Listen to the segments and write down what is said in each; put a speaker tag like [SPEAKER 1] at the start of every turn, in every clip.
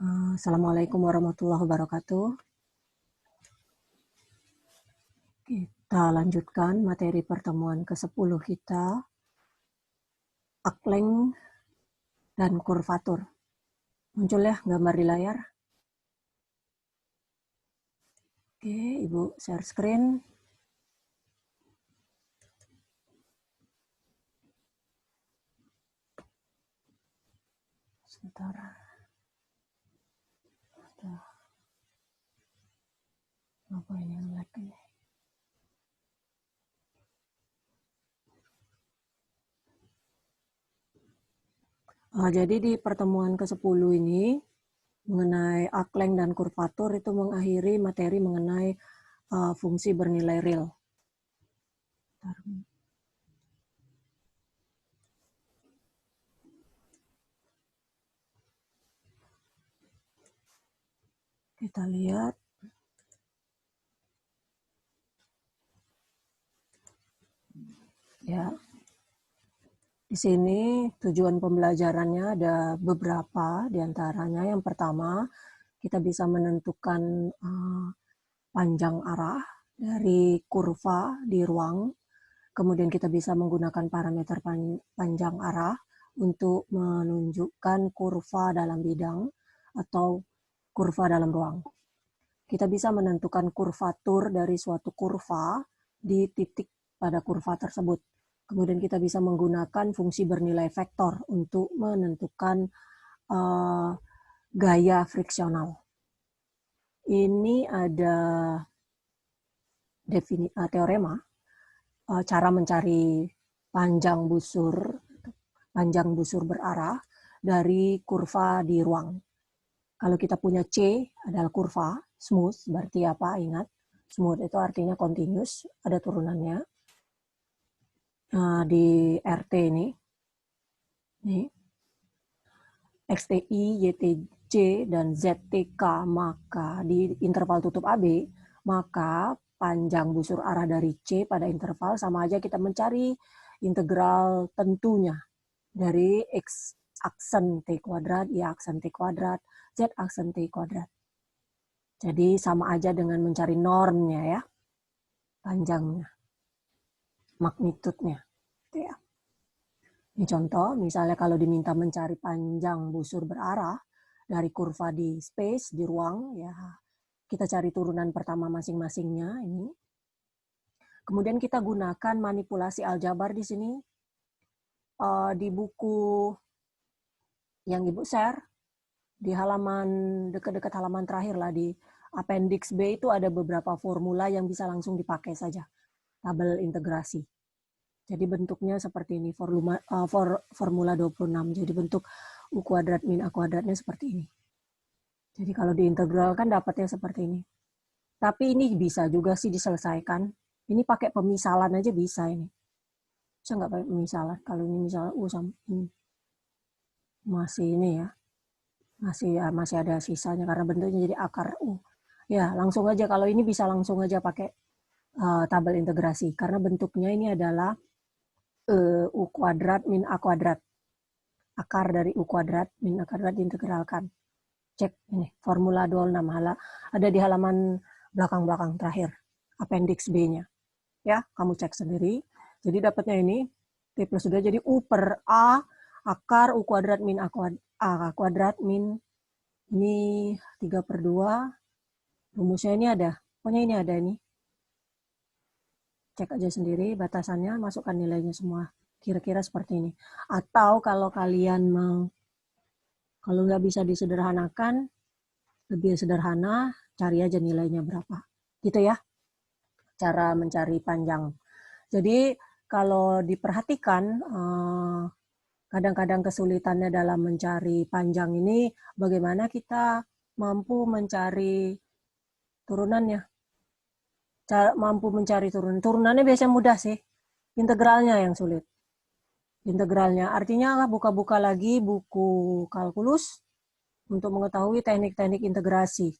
[SPEAKER 1] Assalamualaikum warahmatullahi wabarakatuh. Kita lanjutkan materi pertemuan ke-10 kita, Akleng dan kurvatur. Muncul ya gambar di layar? Oke, Ibu share screen. Sebentar. Apa ini yang lag ini? Jadi di pertemuan ke-10 ini mengenai Akleng dan kurvatur itu mengakhiri materi mengenai fungsi bernilai real. Kita lihat. Ya. Di sini tujuan pembelajarannya ada beberapa diantaranya. Yang pertama, kita bisa menentukan panjang arah dari kurva di ruang. Kemudian kita bisa menggunakan parameter panjang arah untuk menunjukkan kurva dalam bidang atau kurva dalam ruang. Kita bisa menentukan kurvatur dari suatu kurva di titik pada kurva tersebut. Kemudian kita bisa menggunakan fungsi bernilai vektor untuk menentukan gaya friksional. Ini ada teorema cara mencari panjang busur berarah dari kurva di ruang. Kalau kita punya C adalah kurva smooth, berarti apa? Ingat, smooth itu artinya continuous, ada turunannya. Di RT ini XTI, YTJ, dan ZTK, maka di interval tutup AB, maka panjang busur arah dari C pada interval sama aja kita mencari integral tentunya dari X aksen T kuadrat, Y aksen T kuadrat, Z aksen T kuadrat. Jadi sama aja dengan mencari normnya ya, panjangnya, magnitudenya. Ya. Ini contoh, misalnya kalau diminta mencari panjang busur berarah dari kurva di space, di ruang, ya kita cari turunan pertama masing-masingnya ini. Kemudian kita gunakan manipulasi aljabar di sini. Di buku yang Ibu share, di halaman dekat-dekat halaman terakhir lah, di appendix B itu ada beberapa formula yang bisa langsung dipakai saja, tabel integrasi. Jadi bentuknya seperti ini, formula 26. Jadi bentuk U kuadrat min A kuadratnya seperti ini. Jadi kalau diintegralkan dapatnya seperti ini. Tapi ini bisa juga sih diselesaikan. Ini pakai pemisalan aja bisa ini. Bisa nggak pakai pemisalan? Kalau ini misalnya U sama ini. Masih ini ya. Masih ada sisanya karena bentuknya jadi akar U. Ya, langsung aja. Kalau ini bisa langsung aja pakai tabel integrasi. Karena bentuknya ini adalah U kuadrat min A kuadrat. Akar dari U kuadrat min A kuadrat diintegralkan. Cek ini, formula 26. Ada di halaman belakang-belakang terakhir. Appendix B-nya. Ya, kamu cek sendiri. Jadi dapatnya ini, T plus 2 jadi U per A akar U kuadrat min A kuadrat min ini 3 per 2. Rumusnya ini ada. Pokoknya ini ada ini. Cek aja sendiri batasannya, masukkan nilainya semua. Kira-kira seperti ini. Atau kalau kalian mau, kalau nggak bisa disederhanakan, lebih sederhana, cari aja nilainya berapa. Gitu ya, cara mencari panjang. Jadi kalau diperhatikan, kadang-kadang kesulitannya dalam mencari panjang ini, bagaimana kita mampu mencari turunannya. Mampu mencari turunannya biasanya mudah sih, integralnya yang sulit. Integralnya artinya buka-buka lagi buku kalkulus untuk mengetahui teknik-teknik integrasi.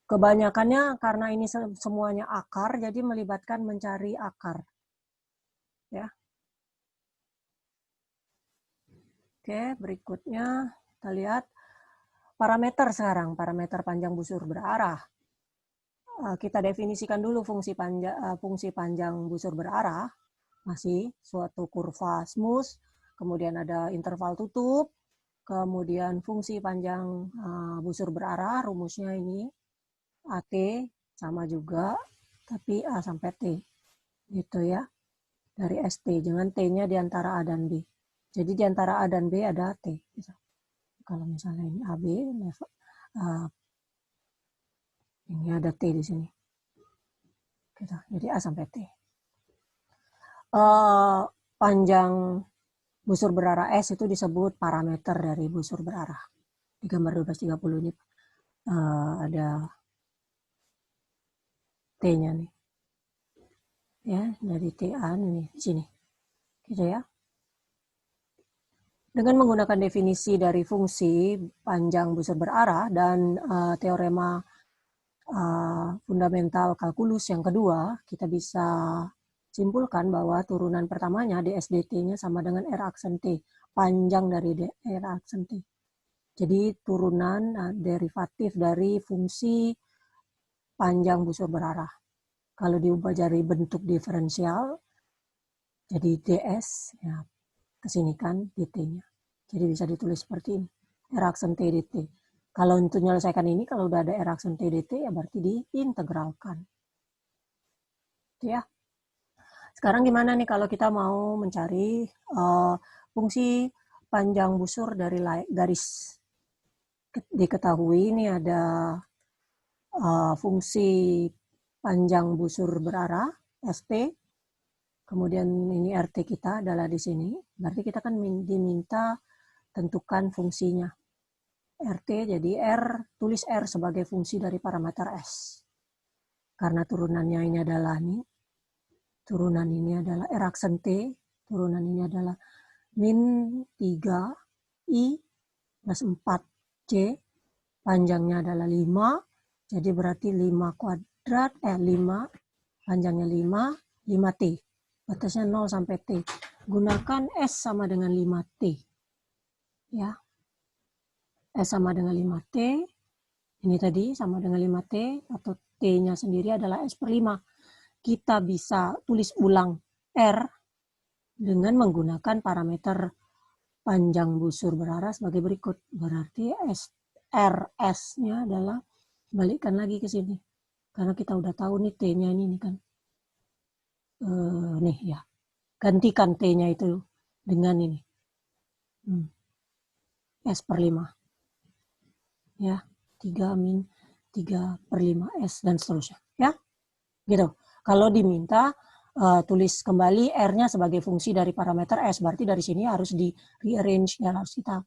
[SPEAKER 1] Kebanyakannya karena ini semuanya akar, jadi melibatkan mencari akar. Ya. Oke, berikutnya kita lihat parameter sekarang, parameter panjang busur berarah. Kita definisikan dulu fungsi panjang busur berarah. Masih suatu kurva smooth, kemudian ada interval tutup, kemudian fungsi panjang busur berarah, rumusnya ini AT sama juga, tapi A sampai T. Gitu ya, dari ST. Jangan T-nya di antara A dan B. Jadi di antara A dan B ada T. Kalau misalnya ini AB, ini ada T di sini. Jadi A sampai T. Panjang busur berarah S itu disebut parameter dari busur berarah. Di gambar 1230 ini ada T-nya nih. Ya, dari TA nih di sini. Gitu ya. Dengan menggunakan definisi dari fungsi panjang busur berarah dan teorema fundamental kalkulus yang kedua, kita bisa simpulkan bahwa turunan pertamanya DSDT-nya sama dengan R aksen T, panjang dari R aksen T. Jadi turunan derivatif dari fungsi panjang busur berarah. Kalau diubah dari bentuk diferensial, jadi DS, ya, kesini kan dt-nya. Jadi bisa ditulis seperti ini, R aksen T dt. Kalau untuk menyelesaikan ini, kalau udah ada R aksen T dt, ya berarti diintegralkan. Ya. Sekarang gimana nih kalau kita mau mencari fungsi panjang busur dari garis? Diketahui ini ada fungsi panjang busur berarah, ST, kemudian ini RT kita adalah di sini, berarti kita kan diminta tentukan fungsinya. RT, jadi tulis R sebagai fungsi dari parameter S. Karena turunannya ini adalah nih, turunan ini adalah R aksen T, turunan ini adalah min 3I plus 4C, panjangnya adalah 5, jadi berarti 5 kuadrat, 5, panjangnya 5, 5T. Batasnya 0 sampai T. Gunakan S sama dengan 5T. Ya. S sama dengan 5T. Ini tadi sama dengan 5T, atau T-nya sendiri adalah S per 5. Kita bisa tulis ulang R dengan menggunakan parameter panjang busur berarah sebagai berikut. Berarti RS-nya adalah, balikkan lagi ke sini. Karena kita udah tahu nih T-nya ini kan. Nih ya. Gantikan T-nya itu dengan ini. S per 5. Ya, 3 min 3 per 5 S dan seterusnya. Ya, gitu. Kalau diminta tulis kembali R-nya sebagai fungsi dari parameter S, berarti dari sini harus di rearrange, ya, harus kita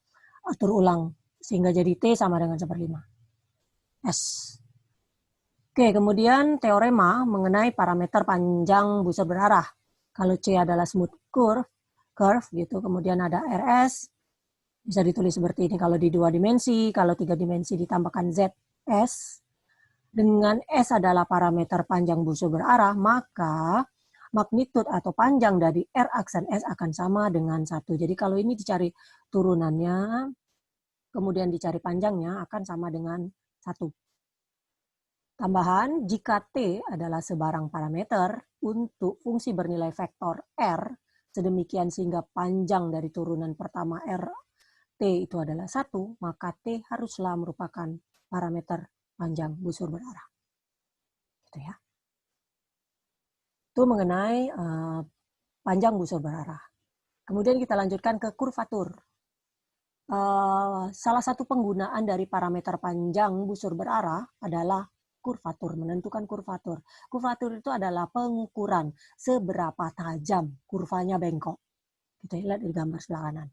[SPEAKER 1] atur ulang sehingga jadi T sama dengan 1/5 S. Oke, kemudian teorema mengenai parameter panjang busur berarah. Kalau C adalah smooth curve gitu, kemudian ada RS, bisa ditulis seperti ini kalau di 2 dimensi, kalau 3 dimensi ditambahkan ZS, dengan S adalah parameter panjang busur berarah, maka magnitud atau panjang dari R aksen S akan sama dengan 1. Jadi kalau ini dicari turunannya, kemudian dicari panjangnya akan sama dengan 1. Tambahan, jika T adalah sebarang parameter untuk fungsi bernilai vektor R, sedemikian sehingga panjang dari turunan pertama R T itu adalah 1, maka T haruslah merupakan parameter panjang busur berarah. Gitu ya. Itu mengenai panjang busur berarah. Kemudian kita lanjutkan ke kurvatur. Salah satu penggunaan dari parameter panjang busur berarah adalah kurvatur, menentukan kurvatur. Kurvatur itu adalah pengukuran seberapa tajam kurvanya bengkok. Kita lihat di gambar sebelah kanan.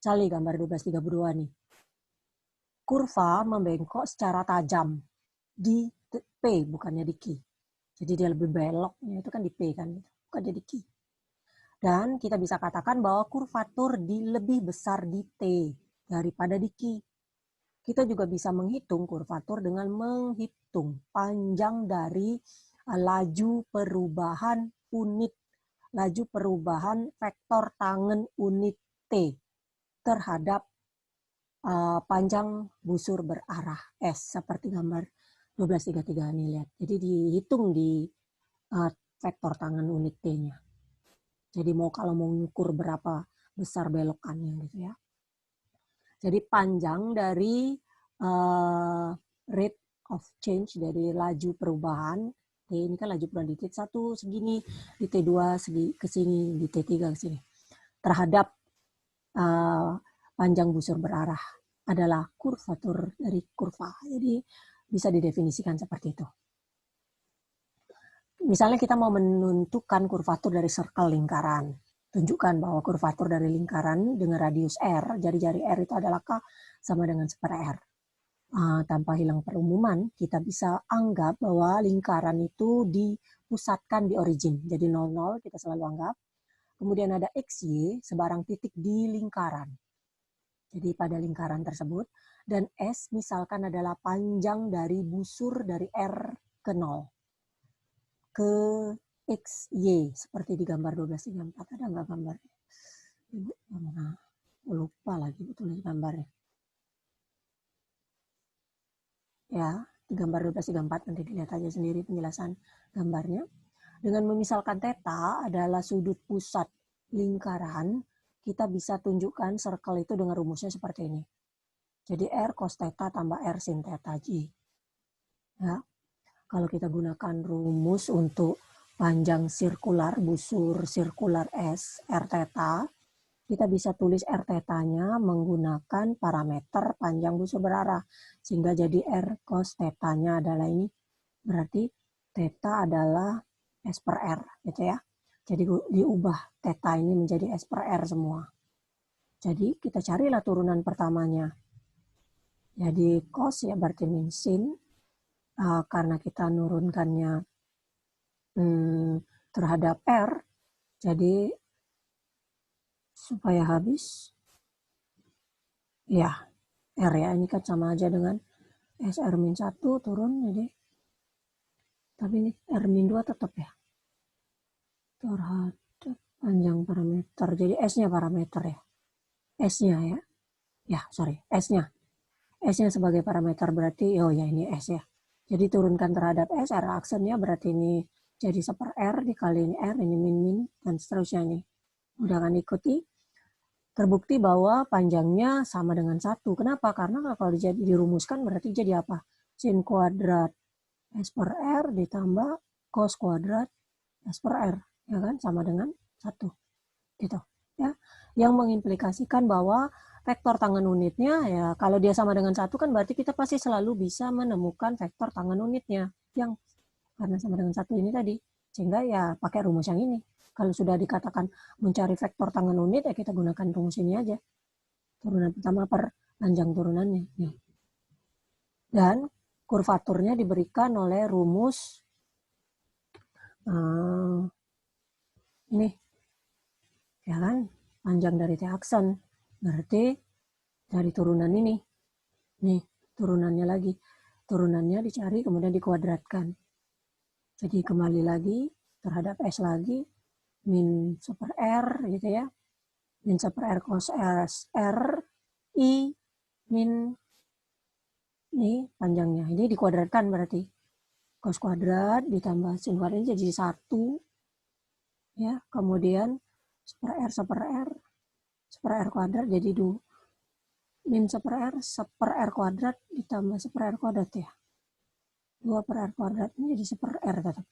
[SPEAKER 1] Misalnya gambar 1232 nih. Kurva membengkok secara tajam di P, bukannya di Q. Jadi dia lebih beloknya itu kan di P kan, bukan jadi Q. Dan kita bisa katakan bahwa kurvatur lebih besar di T daripada di Q. Kita juga bisa menghitung kurvatur dengan menghitung panjang dari laju perubahan vektor tangen unit T terhadap panjang busur berarah S seperti gambar 1233 ini lihat. Jadi dihitung di vektor tangan unit T-nya. Jadi kalau mau mengukur berapa besar belokannya gitu ya. Jadi panjang dari rate of change, dari laju perubahan, T ini kan laju perubahan di T1 segini, di T2 ke sini, di T3 ke sini. Terhadap panjang busur berarah adalah kurvatur dari kurva. Jadi bisa didefinisikan seperti itu. Misalnya kita mau menentukan kurvatur dari circle lingkaran. Tunjukkan bahwa kurvatur dari lingkaran dengan radius R, jari-jari R itu adalah K sama dengan 1/R. Tanpa hilang perumuman, kita bisa anggap bahwa lingkaran itu dipusatkan di origin. Jadi 0,0 kita selalu anggap. Kemudian ada XY, sebarang titik di lingkaran. Jadi pada lingkaran tersebut. Dan S misalkan adalah panjang dari busur dari R ke 0. Ke XY, seperti di gambar 1234. Ada nggak gambarnya? Nah, lupa lagi betul gambarnya. Ya, di gambar 1234 nanti dilihat aja sendiri penjelasan gambarnya. Dengan memisalkan theta adalah sudut pusat lingkaran, kita bisa tunjukkan circle itu dengan rumusnya seperti ini. Jadi R cos theta tambah R sin theta G. Ya, kalau kita gunakan rumus untuk panjang sirkular, busur sirkular S, R theta, kita bisa tulis R theta-nya menggunakan parameter panjang busur berarah. Sehingga jadi R cos theta-nya adalah ini. Berarti theta adalah S per R, gitu ya. Jadi diubah theta ini menjadi S per R semua. Jadi kita carilah turunan pertamanya. Jadi cos ya berarti min sin. Karena kita nurunkannya terhadap R, jadi supaya habis, ya R ya, ini kan sama aja dengan SR min 1 turun, jadi tapi ini R min 2 tetap ya. Terhadap panjang parameter, jadi S-nya parameter ya. S-nya ya. Ya, sorry, S-nya. S-nya sebagai parameter berarti, oh ya ini S ya. Jadi turunkan terhadap S, R aksennya berarti ini jadi 1/R dikali ini R, ini min-min, dan seterusnya ini. Udah kan ikuti. Terbukti bahwa panjangnya sama dengan 1. Kenapa? Karena kalau dirumuskan berarti jadi apa? Sin kuadrat S per R ditambah cos kuadrat S per R. Ya kan? Sama dengan 1. Gitu. Ya. Yang mengimplikasikan bahwa vektor tangan unitnya, ya kalau dia sama dengan 1 kan berarti kita pasti selalu bisa menemukan vektor tangan unitnya. Yang karena sama dengan 1 ini tadi. Sehingga ya pakai rumus yang ini. Kalau sudah dikatakan mencari vektor tangan unit, ya kita gunakan rumus ini aja. Turunan pertama per panjang turunannya. Nih. Dan kurvaturnya diberikan oleh rumus ini. Ya kan? Panjang dari T aksen. Berarti dari turunan ini. Nih, turunannya lagi. Turunannya dicari kemudian dikuadratkan. Jadi kembali lagi terhadap S lagi. Min 1/R gitu ya. Min 1/R cos R I min ini panjangnya. Ini dikuadratkan berarti. Cos kuadrat ditambah sin kuadrat jadi 1. Ya, kemudian 1/R 1/R 1/R kuadrat jadi 2. Min 1/R 1/R kuadrat ditambah 1/R kuadrat ya. 2/R kuadrat ini jadi 1/R tetap.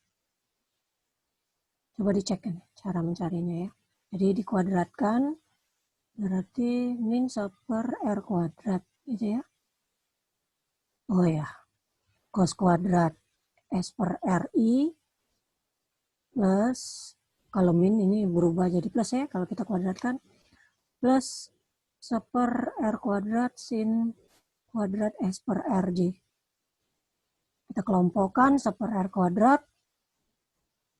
[SPEAKER 1] Coba dicek kan cara mencarinya ya. Jadi dikuadratkan berarti min 1/R kuadrat gitu ya. Oh ya, cos kuadrat S per RI plus, kalau min ini berubah jadi plus ya, kalau kita kuadratkan, plus 1/R kuadrat sin kuadrat S per RJ. Kita kelompokkan 1/R kuadrat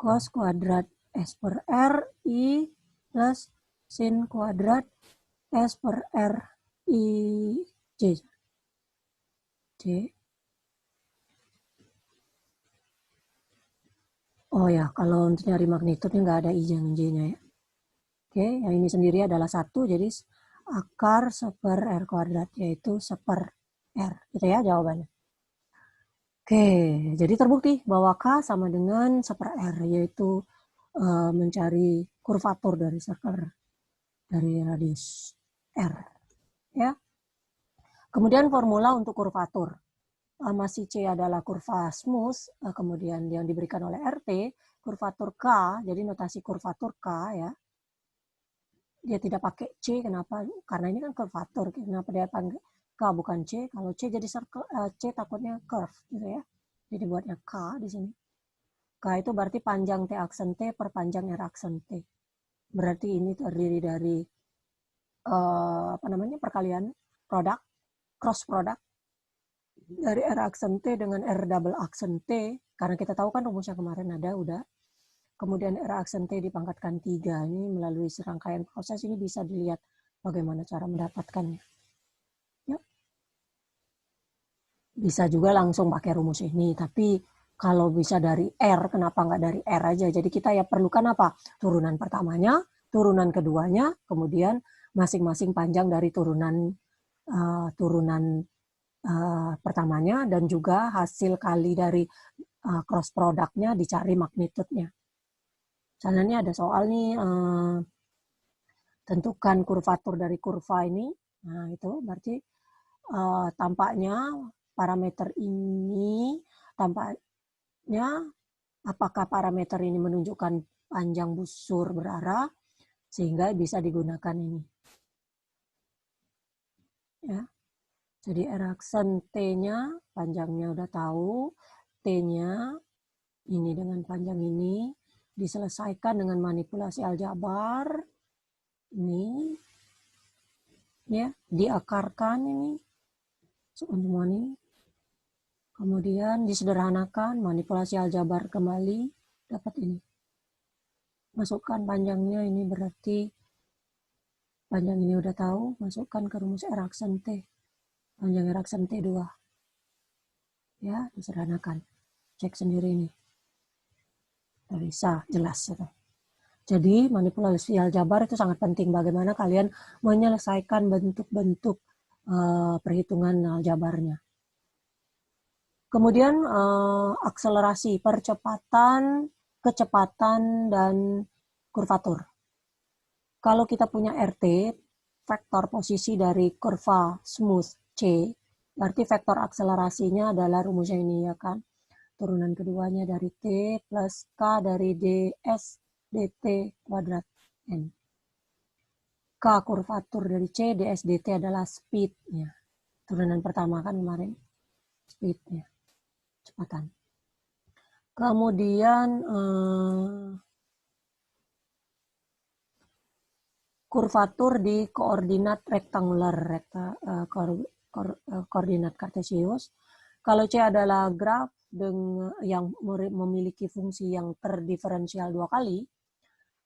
[SPEAKER 1] cos kuadrat S per RI plus sin kuadrat S per RI J. Oh ya, kalau untuk nyari magnitudnya nggak ada I dan J-nya ya. Oke, yang ini sendiri adalah 1, jadi akar seper R kuadrat, yaitu seper R. Gitu ya jawabannya. Oke, jadi terbukti bahwa K sama dengan seper R, yaitu mencari kurvatur dari sirkel dari radius R. Ya. Kemudian formula untuk kurvatur. Masih C adalah kurva smooth, kemudian yang diberikan oleh RT, kurvatur K, jadi notasi kurvatur K ya. Dia tidak pakai C, kenapa? Karena ini kan kurvatur, kenapa dia panggil K bukan C? Kalau C jadi circle, C takutnya curve gitu ya. Jadi buatnya K di sini. K itu berarti panjang T aksen T per panjang R aksen T. Berarti ini terdiri dari perkalian produk, cross product dari R aksen T dengan R double aksen T, karena kita tahu kan rumusnya kemarin ada udah. Kemudian R aksen T dipangkatkan 3. Ini melalui serangkaian proses ini bisa dilihat bagaimana cara mendapatkannya. Ya. Bisa juga langsung pakai rumus ini, tapi kalau bisa dari R, kenapa nggak dari R aja? Jadi kita ya perlukan apa? Turunan pertamanya, turunan keduanya, kemudian masing-masing panjang dari turunan pertamanya, dan juga hasil kali dari cross produknya dicari magnitudenya. Misalnya ini ada soal nih, tentukan kurvatur dari kurva ini. Nah itu berarti tampaknya parameter ini, tampaknya apakah parameter ini menunjukkan panjang busur berarah, sehingga bisa digunakan ini. Ya. Jadi R aksen T-nya, panjangnya udah tahu, T-nya ini dengan panjang ini, diselesaikan dengan manipulasi aljabar, ini, ya, diakarkan ini, semua ini, kemudian disederhanakan, manipulasi aljabar kembali, dapat ini. Masukkan panjangnya, ini berarti panjang ini udah tahu, masukkan ke rumus R aksen T, panjang R aksen T 2. Ya, disederhanakan. Cek sendiri ini. Bisa, jelas. Gitu. Jadi manipulasi aljabar itu sangat penting. Bagaimana kalian menyelesaikan bentuk-bentuk perhitungan aljabarnya. Kemudian akselerasi, percepatan, kecepatan, dan kurvatur. Kalau kita punya RT, vektor posisi dari kurva smooth C, berarti vektor akselerasinya adalah rumusnya ini ya kan. Turunan keduanya dari T plus K dari ds dt kuadrat N. K kurvatur dari C, ds dt adalah speed-nya. Turunan pertama kan kemarin, speed-nya, kecepatan. Kemudian kurvatur di koordinat rektangular, koordinat kartesius. Kalau C adalah graf yang memiliki fungsi yang terdiferensial 2 kali,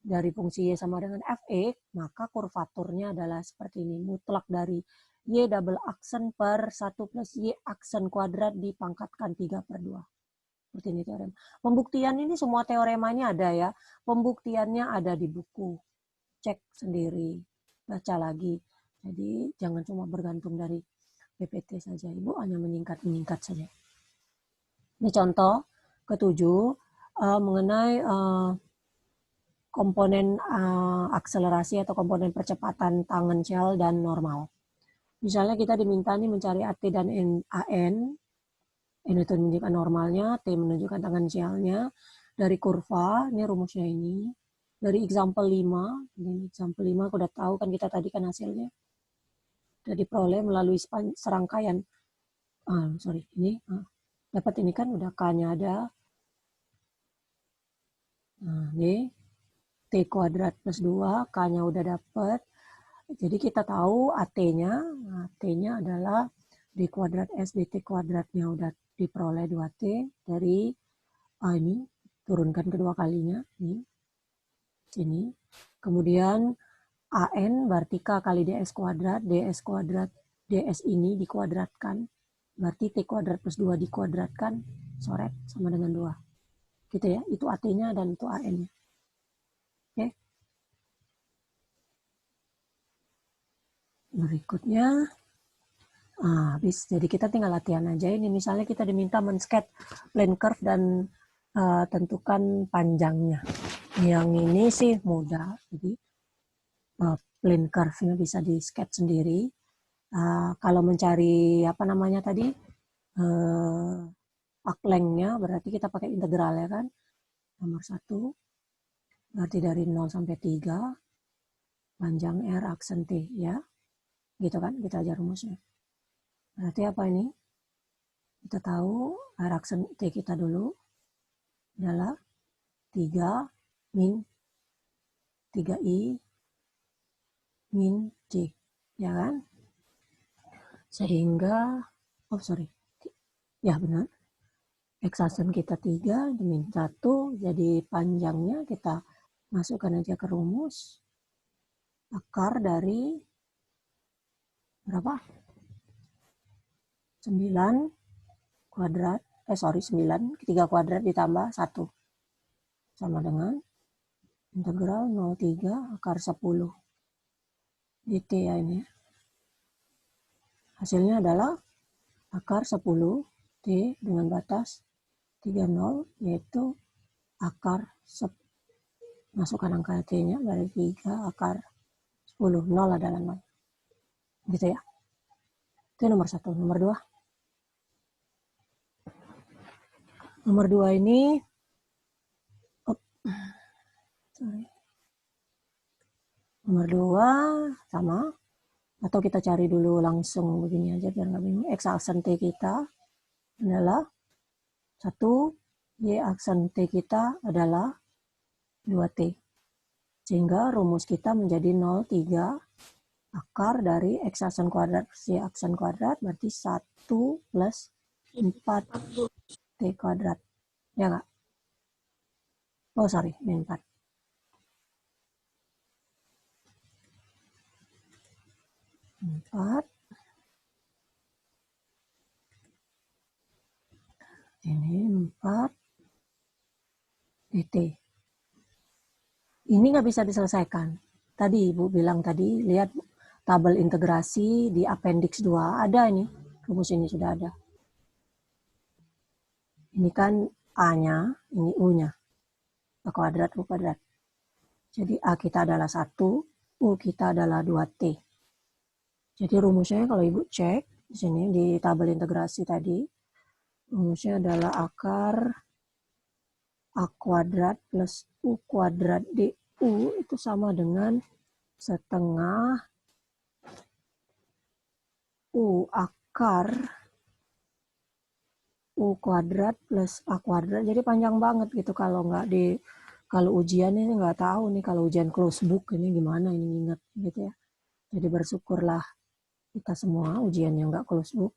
[SPEAKER 1] dari fungsi Y sama dengan Fe, maka kurvaturnya adalah seperti ini, mutlak dari Y double aksen per 1 plus Y aksen kuadrat dipangkatkan 3 per 2. Seperti ini teorema. Pembuktian ini semua teoremanya ada ya, pembuktiannya ada di buku. Cek sendiri, baca lagi. Jadi jangan cuma bergantung dari PPT saja, Ibu hanya meningkat saja. Ini contoh ke-7 mengenai komponen akselerasi atau komponen percepatan tangensial dan normal. Misalnya kita diminta nih mencari AT dan AN, N itu menunjukkan normalnya, T menunjukkan tangensialnya, dari kurva, ini rumusnya ini, dari example 5, ini example 5 aku udah tahu kan kita tadi kan hasilnya, udah diperoleh melalui serangkaian, dapat ini kan udah K-nya ada, nah ini, T kuadrat plus 2, K-nya udah dapat. Jadi kita tahu AT-nya adalah D kuadrat S dt kuadratnya udah diperoleh 2T dari ini, turunkan kedua kalinya, ini, sini. Kemudian AN berarti K kali DS kuadrat DS ini dikuadratkan, berarti T kuadrat plus 2 dikuadratkan, soret, sama dengan 2. Gitu ya, itu AT-nya dan itu AN-nya. Oke. Berikutnya, habis. Jadi kita tinggal latihan aja ini. Misalnya kita diminta men-sketch plane curve dan tentukan panjangnya. Yang ini sih mudah. Jadi plane curve-nya bisa di-sketch sendiri. Kalau mencari apa namanya tadi arc length-nya berarti kita pakai integral ya kan. Nomor 1 berarti dari 0 sampai 3 panjang R aksen T ya. Gitu kan, kita ajar rumusnya. Berarti apa ini? Kita tahu R aksen T kita dulu adalah 3 min 3I min J. Ya kan? Sehingga, ya benar. X aksen kita 3 min 1, jadi panjangnya kita masukkan aja ke rumus. Akar dari berapa? 9 kuadrat, 9, 3 kuadrat ditambah 1. Sama dengan integral 0,3 akar 10 dt ya ini. Hasilnya adalah akar 10 T dengan batas 30 yaitu akar 10. Masukkan angka T-nya dari 3 akar 10. 0 adalah 0. Gitu ya. Itu nomor 1. Nomor 2. Nomor 2 ini Nomor 2 sama, atau kita cari dulu langsung begini aja biar nggak bingung. X aksen T kita adalah 1, Y aksen T kita adalah 2T. Sehingga rumus kita menjadi 0,3 akar dari X aksen kuadrat plus Y aksen kuadrat berarti 1 plus 4T kuadrat. Ya nggak? Oh sorry, min 4. Ini 4 dt. Ini nggak bisa diselesaikan. Tadi Ibu bilang tadi, lihat tabel integrasi di appendix 2. Ada ini, rumus ini sudah ada. Ini kan A-nya, ini U-nya. A kuadrat, U kuadrat. Jadi A kita adalah 1, U kita adalah 2T. Jadi rumusnya kalau Ibu cek, di sini di tabel integrasi tadi, rumusnya adalah akar A kuadrat plus U kuadrat DU itu sama dengan setengah U akar U kuadrat plus A kuadrat. Jadi panjang banget gitu kalau nggak kalau ujian ini nggak tahu nih kalau ujian close book ini gimana ini ingat gitu ya. Jadi bersyukurlah kita semua ujian yang nggak close book.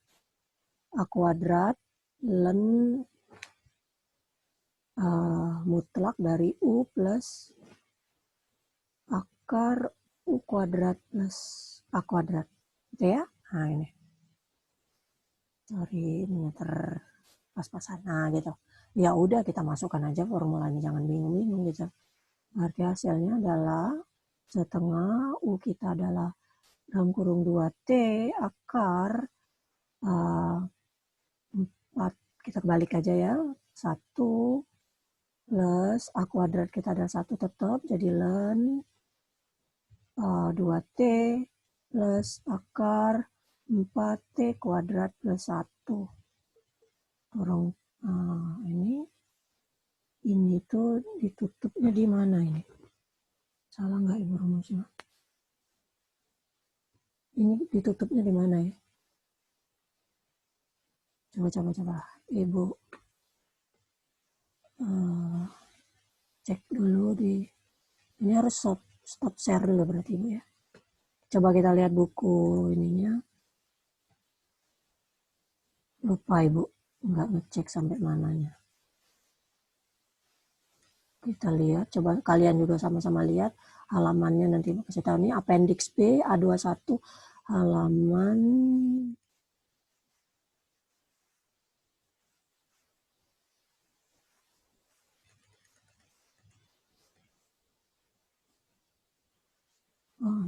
[SPEAKER 1] A kuadrat len mutlak dari U plus akar U kuadrat plus A kuadrat. Gitu ya. Nah ini. Sorry, ini pas-pasan. Nah gitu. Ya udah kita masukkan aja formulanya, jangan bingung-bingung gitu. Berarti hasilnya adalah setengah U kita adalah dalam kurung 2T akar 4, kita balik aja ya, 1 plus A kuadrat kita ada 1 tetap, jadi len 2T plus akar 4T kuadrat plus 1. Kurung ini tuh ditutupnya di mana ini? Salah nggak Ibu rumusnya? Ini ditutupnya di mana ya? Coba. Ibu cek dulu di. Ini harus stop share dulu berarti Ibu ya. Coba kita lihat buku ininya. Lupa Ibu, nggak ngecek sampai mananya. Kita lihat, coba kalian juga sama-sama lihat halamannya nanti Ibu kasih tahu. Ini appendix B A21 halaman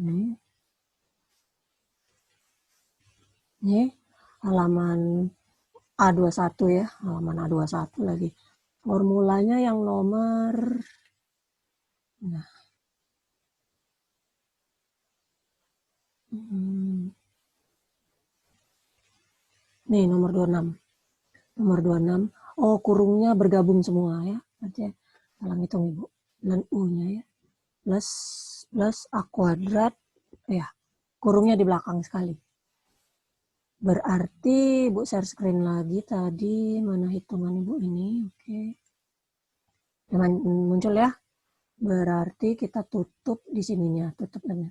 [SPEAKER 1] ini Ini halaman A21 ya, halaman A21 lagi. Formulanya yang nomor, nah, nih nomor 26. Nomor 26. Oh, kurungnya bergabung semua ya. Nanti salah ngitung Ibu. Dan U-nya ya. Plus A kuadrat. Ya, kurungnya di belakang sekali. Berarti Ibu share screen lagi tadi. Mana hitungan Ibu ini? Oke. Muncul ya. Berarti kita tutup di sininya. Tutup dan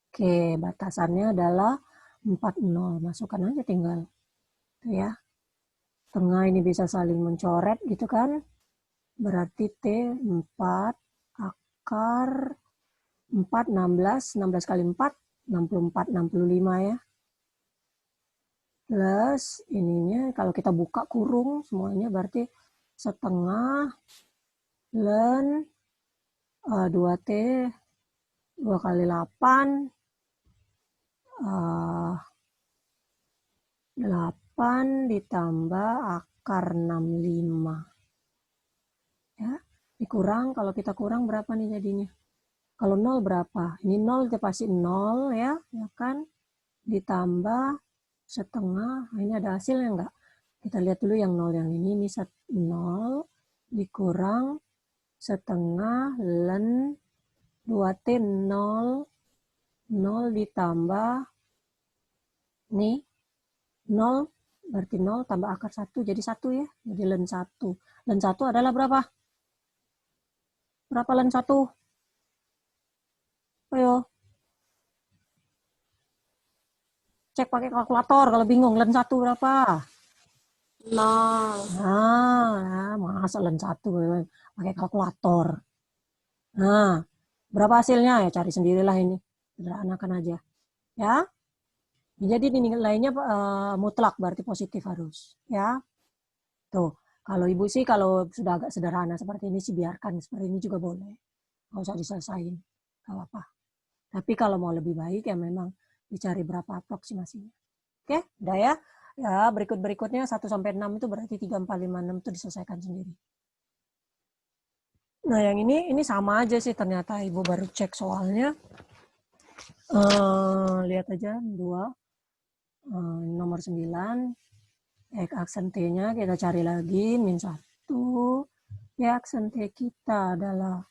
[SPEAKER 1] oke, batasannya adalah 40. Masukkan aja tinggal. Tuh ya. Tengah ini bisa saling mencoret gitu kan. Berarti T 4 akar 4, 16. 16 kali 4, 64, 65 ya. Plus ininya kalau kita buka kurung semuanya berarti setengah ln 2T 2 kali 8 8 ditambah akar 65 ya, dikurang, kalau kita kurang berapa nih jadinya, kalau 0 berapa, ini 0 itu pasti 0 ya kan, ditambah setengah, ini ada hasilnya enggak, kita lihat dulu yang 0 yang ini 0 dikurang setengah ln 2T 0 0 ditambah nih 0 berarti 0 tambah akar 1 jadi 1 ya. Jadi ln 1. Ln 1 adalah berapa? Berapa ln 1? Ayo. Cek pakai kalkulator kalau bingung. Ln 1 berapa?
[SPEAKER 2] 0.
[SPEAKER 1] Nah, masa ln 1 pakai kalkulator. Nah, berapa hasilnya? Ya cari sendirilah ini. Sederhanakan aja. Ya. Jadi nilainya mutlak berarti positif harus. Ya. Tuh, kalau Ibu sih kalau sudah agak sederhana seperti ini sih biarkan seperti ini juga boleh. Nggak usah diselesain. Nggak apa-apa. Tapi kalau mau lebih baik ya memang dicari berapa aproksimasinya. Oke, udah ya. Ya, berikutnya 1 sampai 6 itu berarti 3, 4, 5, 6 itu diselesaikan sendiri. Nah, yang ini sama aja sih ternyata Ibu baru cek soalnya. Lihat aja 2. Nomor 9. Aksen T-nya kita cari lagi min 1. Ya, aksen T kita adalah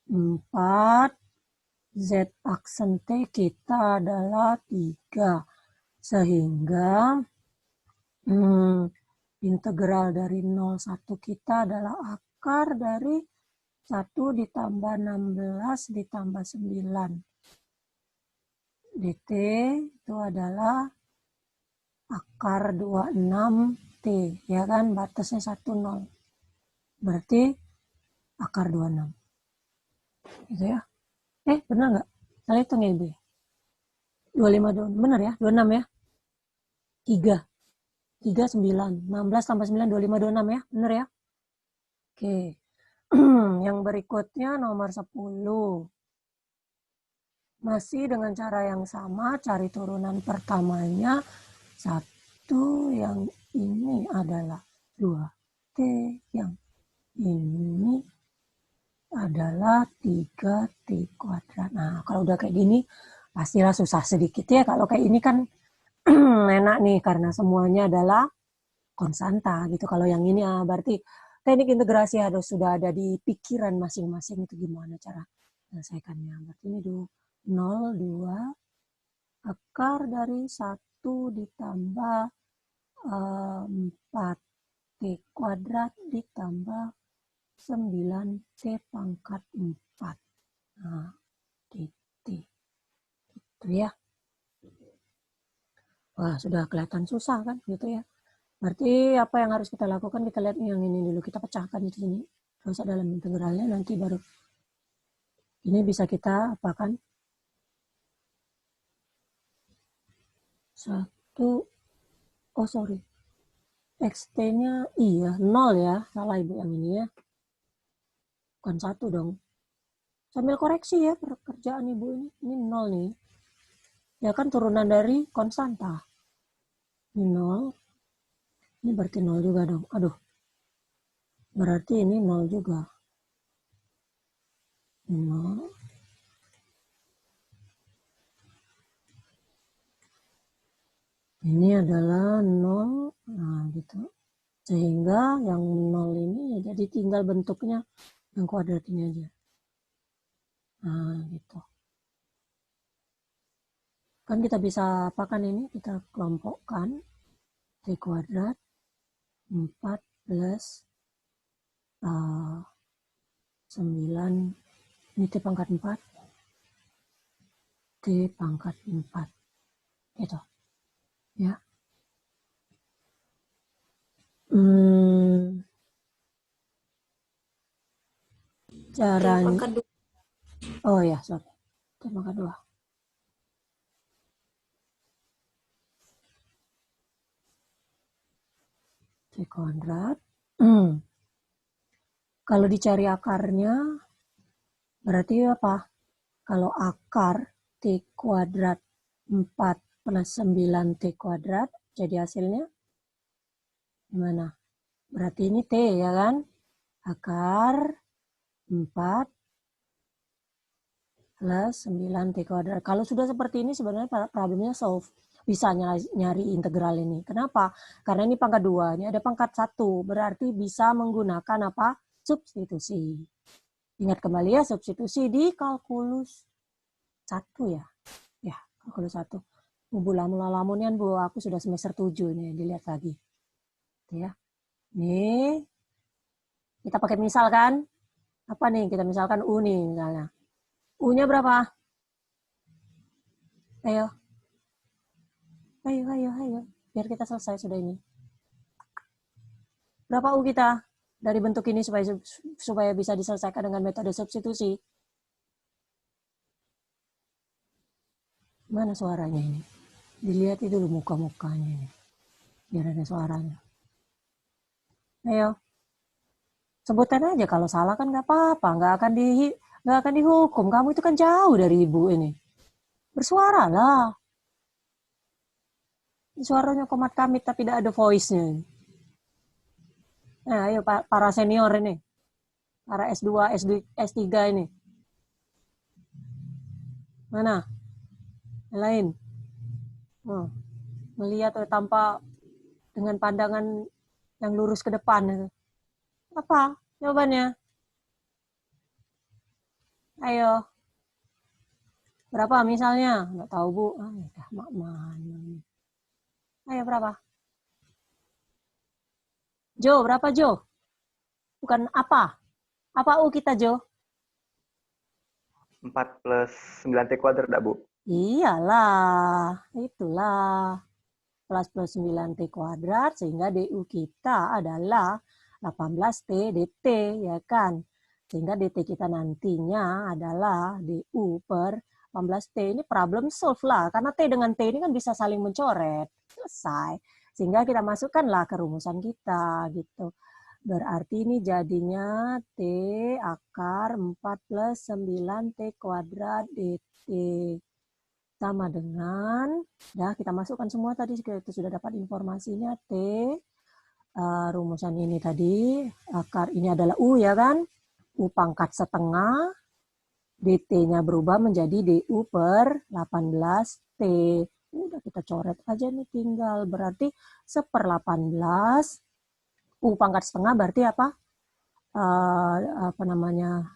[SPEAKER 1] 4. Z aksen T kita adalah 3. Sehingga integral dari 01 kita adalah akar dari 1 ditambah 16 ditambah 9. dt itu adalah akar 26T, ya kan? Batasnya 1, 0. Berarti akar 26. Gitu ya. Benar nggak? Saya hitung ya, Ibu. 25, 26. Benar ya? 26 ya? 3. 3, 9. 16 tambah 9, 25, 26 ya? Benar ya? Oke. Yang berikutnya nomor 10. Masih dengan cara yang sama, cari turunan pertamanya. 1, yang ini adalah 2T, yang ini adalah 3T kuadrat. Nah, kalau udah kayak gini, pastilah susah sedikit ya. Kalau kayak ini kan enak nih, karena semuanya adalah konstanta gitu. Kalau yang ini berarti teknik integrasi harus sudah ada di pikiran masing-masing itu gimana cara menyelesaikannya. Berarti ini 0, 2, akar dari 1 ditambah 4T kuadrat ditambah 9T pangkat 4. Nah, dt. Gitu ya. Wah, sudah kelihatan susah kan gitu ya. Berarti apa yang harus kita lakukan? Kita lihat yang ini dulu. Kita pecahkan di sini. Terus dalam integralnya nanti baru ini bisa kita apakan? 1, oh sorry. XT-nya iya 0 ya. Salah Ibu yang ini ya. Bukan 1 dong. Sambil koreksi ya pekerjaan Ibu ini. Ini 0 nih. Ya kan turunan dari konstanta. Ini 0. Ini berarti 0 juga dong. Aduh. Berarti ini 0 juga. Ini 0. Ini adalah 0. Nah, gitu. Sehingga yang 0 ini ya jadi tinggal bentuknya yang kuadrat ini aja. Nah, gitu. Kan kita bisa apakan ini? Kita kelompokkan. T kuadrat 4 plus 9. Ini T pangkat 4. T pangkat 4. Gitu. Ya. Caranya.
[SPEAKER 2] pangkat 2.
[SPEAKER 1] Oh ya, sorry. T pangkat 2. T kuadrat. Kalau dicari akarnya, berarti apa? Kalau akar T kuadrat 4 plus 9 T kuadrat, jadi hasilnya gimana? Berarti ini T ya kan? Akar 4 plus 9 T kuadrat. Kalau sudah seperti ini sebenarnya problemnya solve. Bisa nyari integral ini. Kenapa? Karena ini pangkat 2, ini ada pangkat 1. Berarti bisa menggunakan apa? Substitusi. Ingat kembali ya, substitusi di kalkulus 1 ya. Ya, kalkulus 1. Bu lamun-lamunian Bu, aku sudah semester 7 nih, dilihat lagi. Ya. Nih, kita pakai misal kan? Apa nih? Kita misalkan U nih misalnya. U-nya berapa? Ayo. Ayo. Biar kita selesai sudah ini. Berapa U kita? Dari bentuk ini supaya bisa diselesaikan dengan metode substitusi. Mana suaranya ini? Dilihat itu dulu muka-mukanya ini. Biar ada suaranya. Ayo. Sebutkan aja, kalau salah kan nggak apa-apa, nggak akan dihukum. Kamu itu kan jauh dari ibu ini. Bersuaralah. Suaranya komat kamit tapi tidak ada voice-nya. Nah, ayo para senior ini. Para S2, S3 ini. Mana? Yang lain. Melihat tanpa dengan pandangan yang lurus ke depan. Apa jawabannya? Ayo. Berapa misalnya? Nggak tahu, Bu. Udah mak mana. Ayo berapa? Jo, berapa Jo? Bukan apa. Apa U kita, Jo?
[SPEAKER 3] 4 plus 9T kuadrat, Bu?
[SPEAKER 1] Iyalah, itulah. Plus 9T kuadrat, sehingga DU kita adalah 18T DT, ya kan? Sehingga DT kita nantinya adalah DU per 18T. Ini problem solve lah, karena T dengan T ini kan bisa saling mencoret. Selesai. Sehingga kita masukkanlah ke rumusan kita, gitu. Berarti ini jadinya T akar 4 plus 9T kuadrat DT. Sama dengan, ya kita masukkan semua tadi, kita sudah dapat informasinya, T, rumusan ini tadi, akar ini adalah U ya kan, U pangkat setengah, DT-nya berubah menjadi DU per 18T. Udah kita coret aja nih tinggal, berarti 1/18, U pangkat setengah berarti apa? Apa namanya,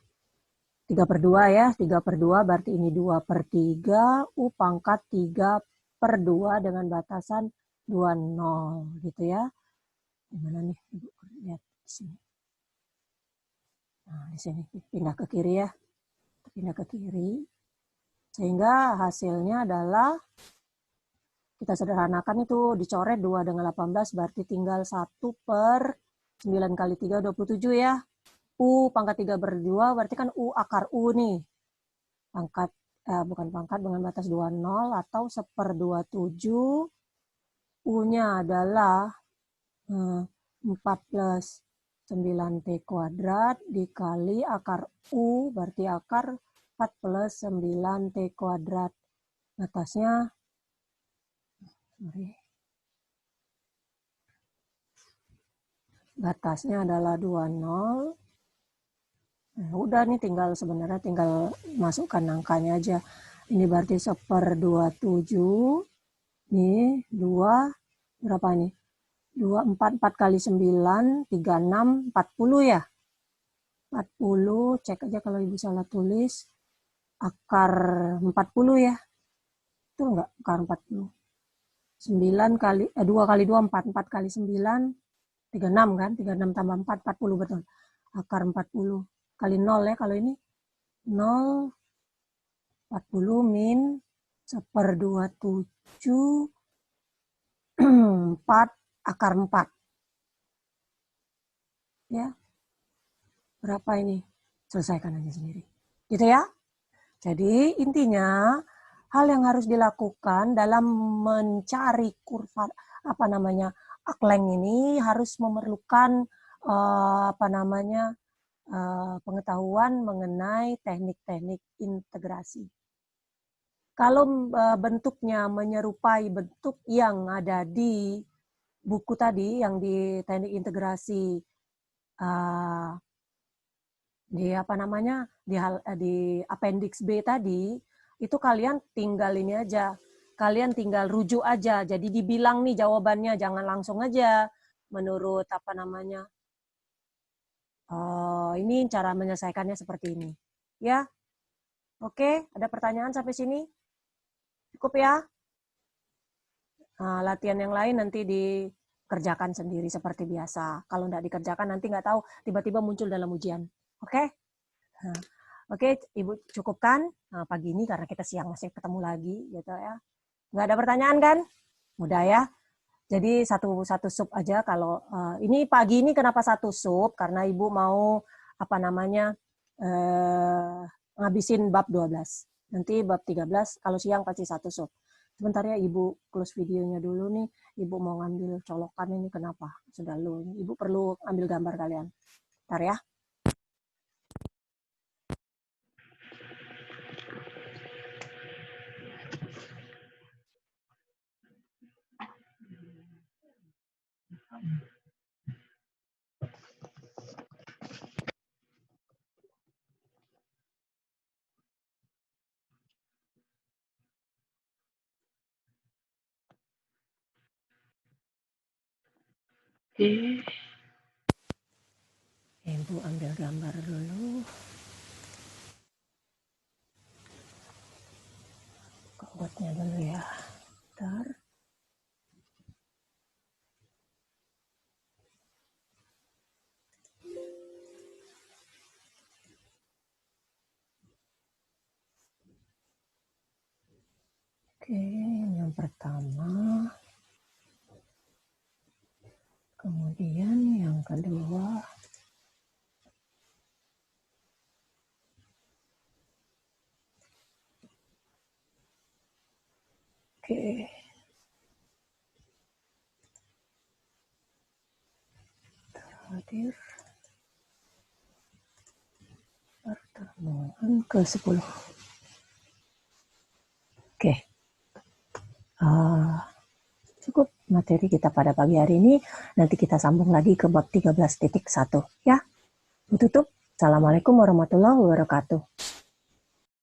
[SPEAKER 1] 3/2 ya, 3/2 berarti ini 2/3, U pangkat 3/2 dengan batasan 20 gitu ya. Gimana nih, Ibu lihat di sini. Nah, di sini pindah ke kiri ya. Pindah ke kiri. Sehingga hasilnya adalah kita sederhanakan itu dicoret 2 dengan 18 berarti tinggal 1/9 kali 3 27 ya. U pangkat 3/2 berarti kan U akar U nih. Pangkat bukan pangkat dengan batas 20 atau 1/27. U-nya adalah 4 plus 9T kuadrat dikali akar U berarti akar 4 plus 9T kuadrat. Batasnya, batasnya adalah 20. Nah, udah nih sebenarnya tinggal masukkan angkanya aja. Ini berarti 1/27. Nih, 2, berapa nih? 4 kali 9, 36, 40 ya? 40, cek aja kalau Ibu salah tulis. Akar 40 ya? Itu enggak, akar 40. 9 kali, 2 kali 2, 4. 4 kali 9, 36 kan? 36 tambah 4, 40 betul. Akar 40. Kali 0 ya, kalau ini 0, 40 min 1/27, 4 akar 4. Ya, berapa ini? Selesaikan aja sendiri. Gitu ya. Jadi intinya hal yang harus dilakukan dalam mencari kurva Ackleng ini harus memerlukan pengetahuan mengenai teknik-teknik integrasi. Kalau bentuknya menyerupai bentuk yang ada di buku tadi, yang di teknik integrasi di appendix B tadi, itu kalian tinggal ini aja, kalian tinggal rujuk aja. Jadi dibilang nih jawabannya, jangan langsung aja menurut ini cara menyelesaikannya seperti ini. Ya, oke, ada pertanyaan sampai sini? Cukup ya? Nah, latihan yang lain nanti dikerjakan sendiri seperti biasa. Kalau nggak dikerjakan nanti nggak tahu, tiba-tiba muncul dalam ujian. Oke? Nah, oke, Ibu cukupkan pagi ini karena kita siang masih ketemu lagi, gitu ya. Nggak ada pertanyaan kan? Mudah ya. Jadi satu sub aja. Kalau ini pagi ini kenapa satu sub? Karena Ibu mau ngabisin bab 12. Nanti bab 13 kalau siang pasti satu sub. Sebentar ya, Ibu close videonya dulu nih. Ibu mau ngambil colokan ini kenapa? Sudah lu. Ibu perlu ambil gambar kalian. Bentar ya. Ibu ambil gambar dulu. Buatnya dulu ya. Bentar. Oke, yang pertama. Kemudian yang kedua. Oke. Hadir. Pertemuan ke-10. Oke. Cukup materi kita pada pagi hari ini. Nanti kita sambung lagi ke bab 13.1 ya. Tutup. Assalamualaikum warahmatullahi wabarakatuh.